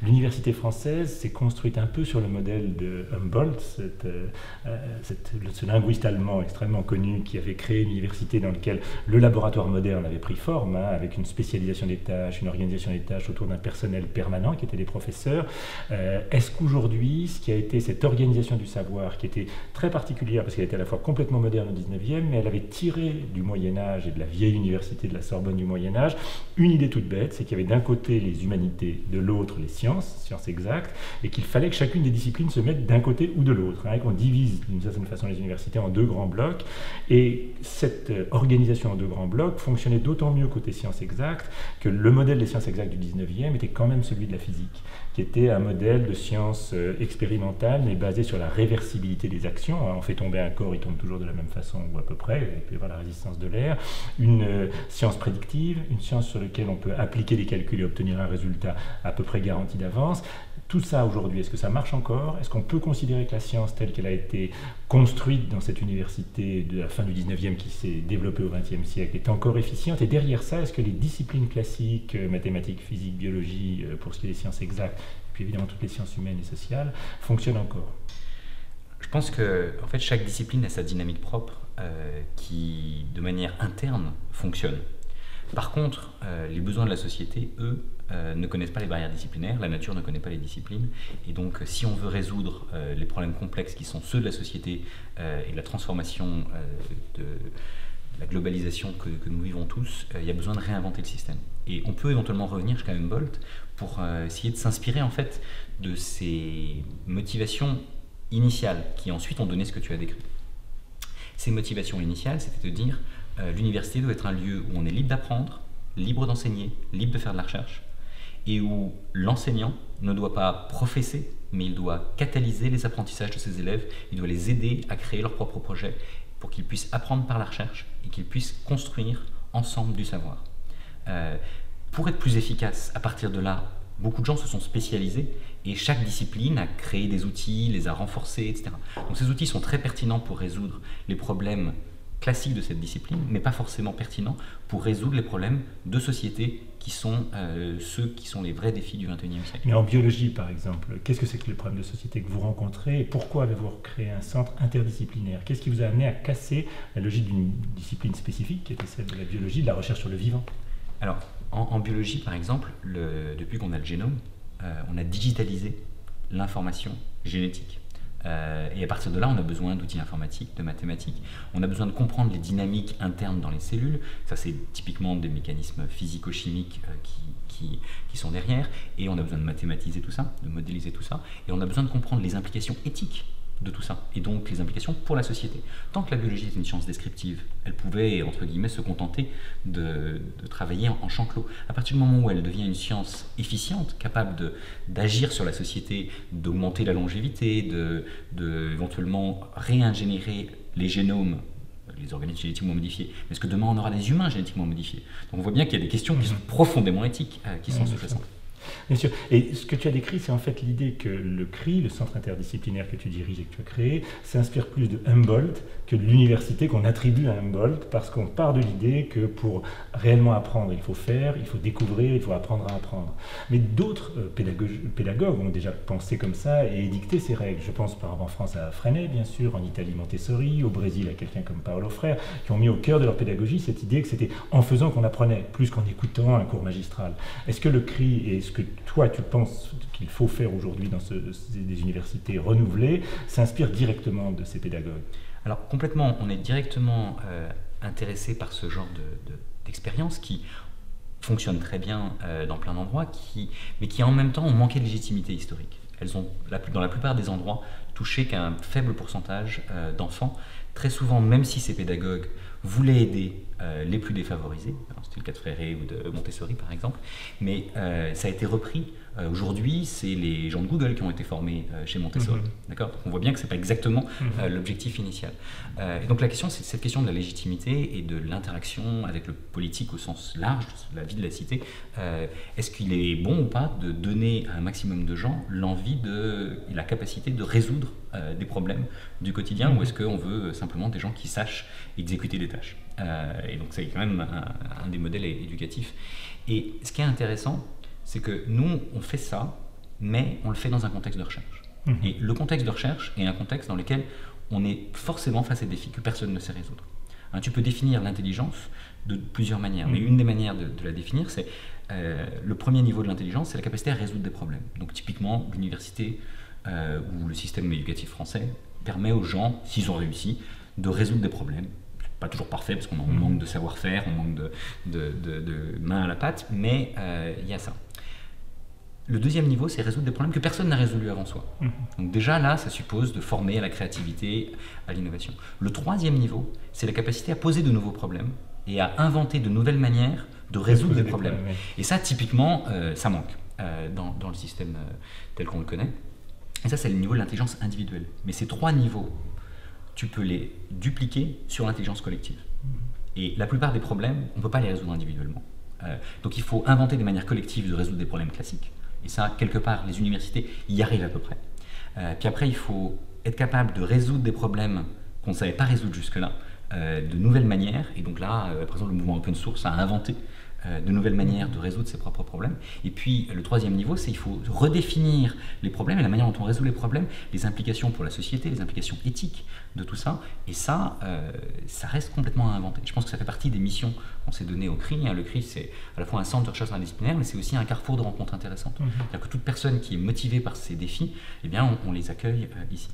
L'université française s'est construite un peu sur le modèle de Humboldt, ce linguiste allemand extrêmement connu qui avait créé une université dans laquelle le laboratoire moderne avait pris forme, hein, avec une spécialisation des tâches, une organisation des tâches autour d'un personnel permanent qui étaient des professeurs. Est-ce qu'aujourd'hui, ce qui a été cette organisation du savoir, qui était très particulière parce qu'elle était à la fois complètement moderne au 19e, mais elle avait tiré du Moyen-Âge et de la vieille université de la Sorbonne du Moyen-Âge une idée toute bête, c'est qu'il y avait d'un côté les humanités, de l'autre les sciences exactes, et qu'il fallait que chacune des disciplines se mette d'un côté ou de l'autre, hein, et qu'on divise d'une certaine façon les universités en deux grands blocs. Et cette organisation en deux grands blocs fonctionnait d'autant mieux côté sciences exactes que le modèle des sciences exactes du 19e était quand même celui de la physique, qui était un modèle de science expérimentale, mais basé sur la réversibilité des actions. On fait tomber un corps, il tombe toujours de la même façon, ou à peu près, et puis voir la résistance de l'air. Une science prédictive, une science sur laquelle on peut appliquer des calculs et obtenir un résultat à peu près garanti d'avance. Tout ça aujourd'hui, est-ce que ça marche encore? Est-ce qu'on peut considérer que la science telle qu'elle a été construite dans cette université de la fin du 19e qui s'est développée au 20e siècle est encore efficiente? Et derrière ça, est-ce que les disciplines classiques, mathématiques, physique, biologie, pour ce qui est des sciences exactes, et puis évidemment toutes les sciences humaines et sociales, fonctionnent encore? Je pense que en fait, chaque discipline a sa dynamique propre qui, de manière interne, fonctionne. Par contre, les besoins de la société, eux, ne connaissent pas les barrières disciplinaires, la nature ne connaît pas les disciplines, et donc si on veut résoudre les problèmes complexes qui sont ceux de la société et de la transformation de la globalisation que nous vivons tous, il y a besoin de réinventer le système. Et on peut éventuellement revenir jusqu'à Humboldt pour essayer de s'inspirer en fait de ces motivations initiales qui ensuite ont donné ce que tu as décrit. Ces motivations initiales, c'était de dire l'université doit être un lieu où on est libre d'apprendre, libre d'enseigner, libre de faire de la recherche, et où l'enseignant ne doit pas professer, mais il doit catalyser les apprentissages de ses élèves, il doit les aider à créer leurs propres projets pour qu'ils puissent apprendre par la recherche et qu'ils puissent construire ensemble du savoir. Pour être plus efficace, à partir de là, beaucoup de gens se sont spécialisés et chaque discipline a créé des outils, les a renforcés, etc. Donc ces outils sont très pertinents pour résoudre les problèmes classiques de cette discipline, mais pas forcément pertinents pour résoudre les problèmes de société qui sont ceux qui sont les vrais défis du XXIe siècle. Mais en biologie, par exemple, qu'est-ce que c'est que le problème de société que vous rencontrez et pourquoi avez-vous créé un centre interdisciplinaire? Qu'est-ce qui vous a amené à casser la logique d'une discipline spécifique qui était celle de la biologie, de la recherche sur le vivant? Alors, en biologie, par exemple, depuis qu'on a le génome, on a digitalisé l'information génétique. Et à partir de là, on a besoin d'outils informatiques, de mathématiques. On a besoin de comprendre les dynamiques internes dans les cellules. Ça, c'est typiquement des mécanismes physico-chimiques qui sont derrière. Et on a besoin de mathématiser tout ça, de modéliser tout ça. Et on a besoin de comprendre les implications éthiques de tout ça, et donc les implications pour la société. Tant que la biologie est une science descriptive, elle pouvait, entre guillemets, se contenter de travailler en champ clos. À partir du moment où elle devient une science efficiente, capable d'agir sur la société, d'augmenter la longévité, de éventuellement réingénérer les génomes, les organismes génétiquement modifiés, mais est-ce que demain on aura des humains génétiquement modifiés? Donc on voit bien qu'il y a des questions qui sont profondément éthiques, qui sont sous-jacentes. Bien sûr. Et ce que tu as décrit, c'est en fait l'idée que le CRI, le centre interdisciplinaire que tu diriges et que tu as créé, s'inspire plus de Humboldt que de l'université qu'on attribue à Humboldt, parce qu'on part de l'idée que pour réellement apprendre, il faut faire, il faut découvrir, il faut apprendre à apprendre. Mais d'autres pédagogues ont déjà pensé comme ça et édicté ces règles. Je pense par exemple en France à Freinet, bien sûr, en Italie Montessori, au Brésil à quelqu'un comme Paulo Freire, qui ont mis au cœur de leur pédagogie cette idée que c'était en faisant qu'on apprenait, plus qu'en écoutant un cours magistral. Est-ce que le CRI et ce que toi tu penses qu'il faut faire aujourd'hui dans des universités renouvelées s'inspire directement de ces pédagogues? Alors complètement, on est directement intéressé par ce genre d'expérience qui fonctionne très bien dans plein d'endroits, mais qui en même temps ont manqué de légitimité historique. Elles ont, dans la plupart des endroits, touché qu'un faible pourcentage d'enfants. Très souvent, même si ces pédagogues voulaient aider les plus défavorisés, c'était le cas de Freire ou de Montessori par exemple, mais ça a été repris. Aujourd'hui, c'est les gens de Google qui ont été formés chez Montessori. D'accord ? Donc on voit bien que ce n'est pas exactement l'objectif initial. Et donc la question, c'est cette question de la légitimité et de l'interaction avec le politique au sens large, la vie de la cité. Est-ce qu'il est bon ou pas de donner à un maximum de gens l'envie et la capacité de résoudre des problèmes du quotidien, ou est-ce qu'on veut simplement des gens qui sachent exécuter des tâches? Et donc c'est quand même un des modèles éducatifs. Et ce qui est intéressant, c'est que nous, on fait ça mais on le fait dans un contexte de recherche. Et le contexte de recherche est un contexte dans lequel on est forcément face à des défis que personne ne sait résoudre. Hein, tu peux définir l'intelligence de plusieurs manières, mais une des manières de la définir, c'est le premier niveau de l'intelligence, c'est la capacité à résoudre des problèmes. Donc typiquement, l'université ou le système éducatif français permet aux gens, s'ils ont réussi, de résoudre des problèmes. Pas toujours parfait, parce qu'on manque de savoir-faire, on manque de main à la pâte, mais il y a ça. Le deuxième niveau, c'est résoudre des problèmes que personne n'a résolus avant soi. Donc déjà là, ça suppose de former à la créativité, à l'innovation. Le troisième niveau, c'est la capacité à poser de nouveaux problèmes et à inventer de nouvelles manières de résoudre des problèmes. Et ça, typiquement, ça manque dans le système tel qu'on le connaît. Et ça, c'est le niveau de l'intelligence individuelle. Mais ces trois niveaux, tu peux les dupliquer sur l'intelligence collective. Et la plupart des problèmes, on ne peut pas les résoudre individuellement. Donc il faut inventer des manières collectives de résoudre des problèmes classiques. Et ça, quelque part, les universités y arrivent à peu près. Puis après, il faut être capable de résoudre des problèmes qu'on ne savait pas résoudre jusque-là, de nouvelles manières. Et donc là, par exemple, le mouvement open source a inventé de nouvelles manières de résoudre ses propres problèmes. Et puis, le troisième niveau, c'est qu'il faut redéfinir les problèmes et la manière dont on résout les problèmes, les implications pour la société, les implications éthiques de tout ça. Et ça, ça reste complètement à inventer. Je pense que ça fait partie des missions qu'on s'est données au CRI. Le CRI, c'est à la fois un centre de recherche interdisciplinaire, mais c'est aussi un carrefour de rencontres intéressantes. C'est-à-dire que toute personne qui est motivée par ces défis, eh bien, on les accueille ici.